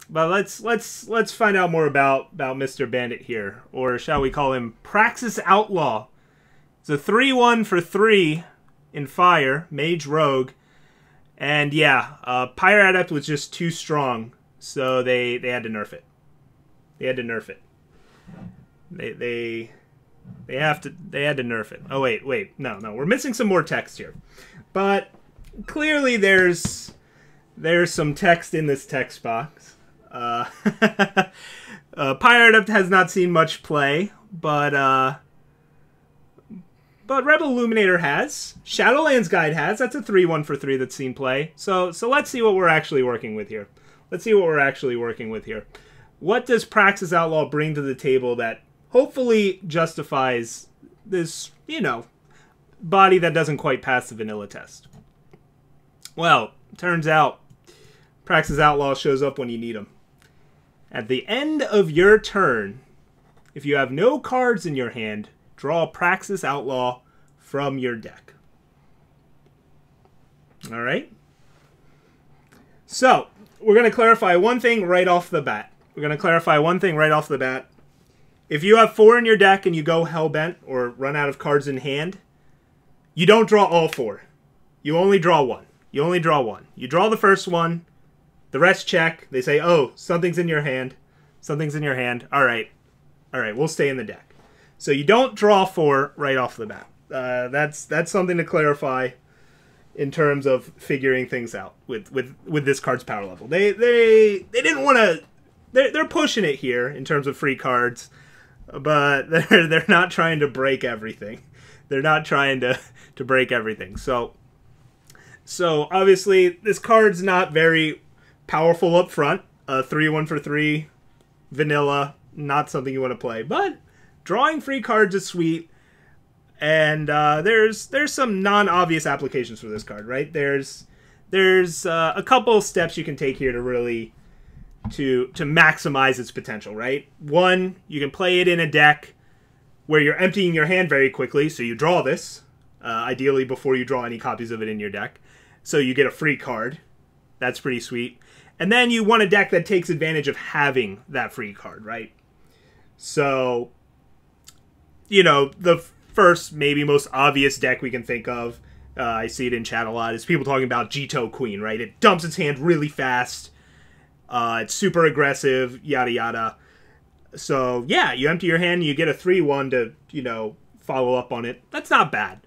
But let's find out more about Mr. Bandit here, or shall we call him Praxis Outlaw. It's a 3/1 for 3 in fire, Mage Rogue, and yeah, Pyre Adept was just too strong, so they had to nerf it. They had to nerf it. They had to nerf it. Oh wait, no, we're missing some more text here, but clearly there's some text in this text box. Pyre Adept has not seen much play, but Rebel Illuminator has. Shadowlands Guide has. That's a 3/1 for 3 that's seen play. So let's see what we're actually working with here. What does Praxis Outlaw bring to the table that hopefully justifies this, body that doesn't quite pass the vanilla test? Well, turns out Praxis Outlaw shows up when you need him. At the end of your turn, if you have no cards in your hand, draw Praxis Outlaw from your deck. Alright? So, we're going to clarify one thing right off the bat. If you have 4 in your deck and you go Hellbent or run out of cards in hand, you don't draw all 4. You only draw 1. You draw the first one. The rest check. They say, oh, something's in your hand. All right, we'll stay in the deck. So you don't draw 4 right off the bat. That's something to clarify in terms of figuring things out with this card's power level. They didn't want to. They're pushing it here in terms of free cards, but they're not trying to break everything. So obviously this card's not very powerful up front. 3/1 for 3, vanilla, not something you want to play. But drawing free cards is sweet, and there's some non-obvious applications for this card, right? There's a couple steps you can take here to really to maximize its potential, right? One, you can play it in a deck where you're emptying your hand very quickly, so you draw this, ideally before you draw any copies of it in your deck. So you get a free card. That's pretty sweet. And then you want a deck that takes advantage of having that free card, right? So, the first, maybe most obvious deck we can think of, I see it in chat a lot, is people talking about Jito Queen, right? It dumps its hand really fast. It's super aggressive, yada yada. So, yeah, you empty your hand and you get a 3/1 to, follow up on it. That's not bad.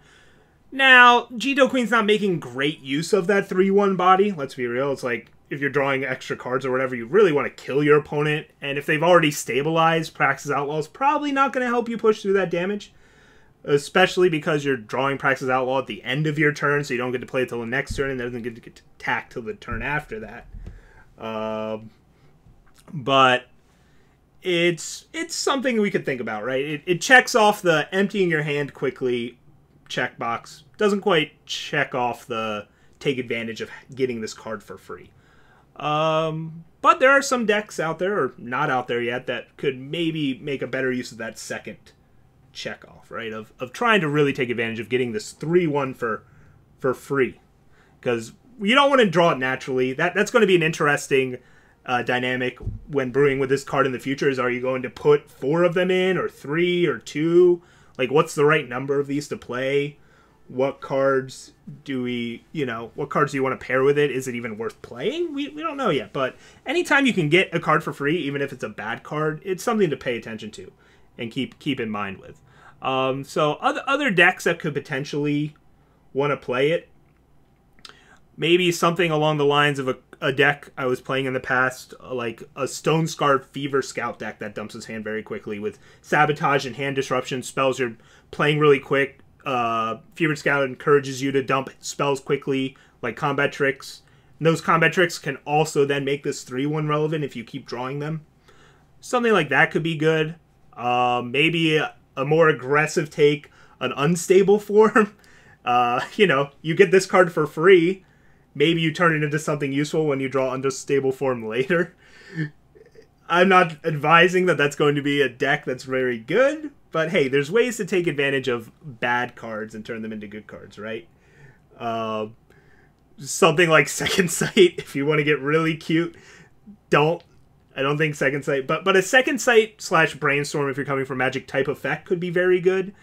Now, Jito Queen's not making great use of that 3/1 body. Let's be real. It's like, if you're drawing extra cards or whatever, you really want to kill your opponent. And if they've already stabilized, Praxis Outlaw is probably not going to help you push through that damage. Especially because you're drawing Praxis Outlaw at the end of your turn, so you don't get to play it till the next turn, and it doesn't get to attack till the turn after that. But it's something we could think about, right? It checks off the emptying your hand quickly checkbox. Doesn't quite check off the take advantage of getting this card for free. But there are some decks out there, or not out there yet, that could maybe make a better use of that second check off, right? Of trying to really take advantage of getting this 3/1 for free. Because you don't want to draw it naturally. That's going to be an interesting dynamic when brewing with this card in the future. Is, are you going to put 4 of them in, or 3, or 2? Like, what's the right number of these to play? What cards do we, what cards do you want to pair with it? Is it even worth playing? We don't know yet, but anytime you can get a card for free, even if it's a bad card, it's something to pay attention to and keep in mind with. So other decks that could potentially want to play it, maybe something along the lines of a deck I was playing in the past, like a Stone Scarred Fever Scout deck that dumps its hand very quickly with Sabotage and Hand Disruption, spells you're playing really quick. Fever Scout encourages you to dump spells quickly, like Combat Tricks. And those Combat Tricks can also then make this 3/1 relevant if you keep drawing them. Something like that could be good. Maybe a more aggressive take, an Unstable Form. You get this card for free. Maybe you turn it into something useful when you draw Unstable Form later. I'm not advising that that's going to be a deck that's very good, but hey, there's ways to take advantage of bad cards and turn them into good cards, right? Something like Second Sight, if you want to get really cute, don't I don't think Second Sight, but a Second Sight / Brainstorm, if you're coming from Magic type effect, could be very good.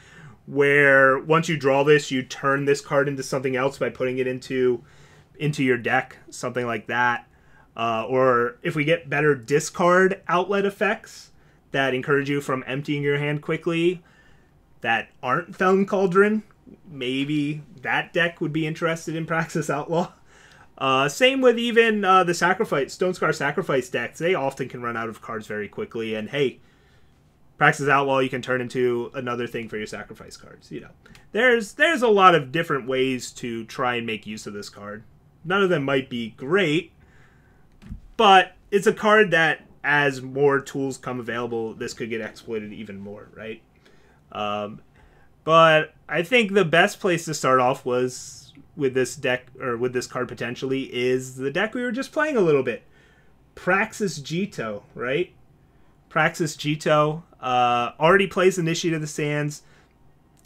Where once you draw this, you turn this card into something else by putting it into your deck, something like that. Or if we get better discard outlet effects that encourage you from emptying your hand quickly, that aren't Felon Cauldron, maybe that deck would be interested in Praxis Outlaw. Same with even the Stone Scar Sacrifice decks. They often can run out of cards very quickly, and hey, Praxis Outlaw you can turn into another thing for your sacrifice cards. You know, there's a lot of different ways to try and make use of this card. None of them might be great, but it's a card that, as more tools come available, this could get exploited even more, right? But I think the best place to start off was with this deck, or with this card potentially, is the deck we were just playing a little bit. Praxis Jito, right? Praxis Jito already plays Initiate of the Sands,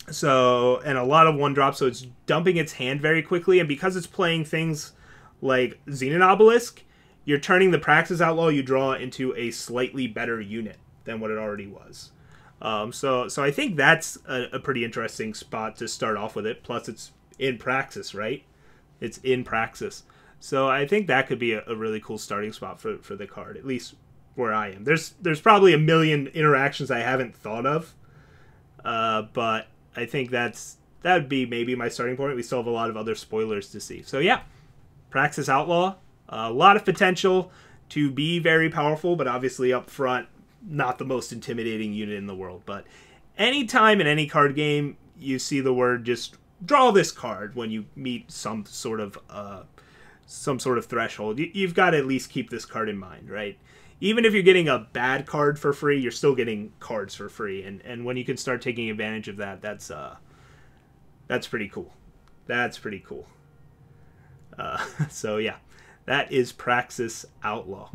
so, and a lot of 1-drop, so it's dumping its hand very quickly, and because it's playing things like Xenon Obelisk, you're turning the Praxis Outlaw you draw into a slightly better unit than what it already was. So I think that's a pretty interesting spot to start off with it. Plus, it's in Praxis, right? It's in Praxis. So I think that could be a really cool starting spot for the card, at least where I am. There's probably a million interactions I haven't thought of, but I think that would be maybe my starting point. We still have a lot of other spoilers to see. So yeah, Praxis Outlaw, a lot of potential to be very powerful, but obviously up front, not the most intimidating unit in the world. But anytime in any card game you see the word just draw this card when you meet some sort of threshold, you've got to at least keep this card in mind, right? Even if you're getting a bad card for free, you're still getting cards for free, and when you can start taking advantage of that, that's pretty cool. That's pretty cool. So yeah, that is Praxis Outlaw.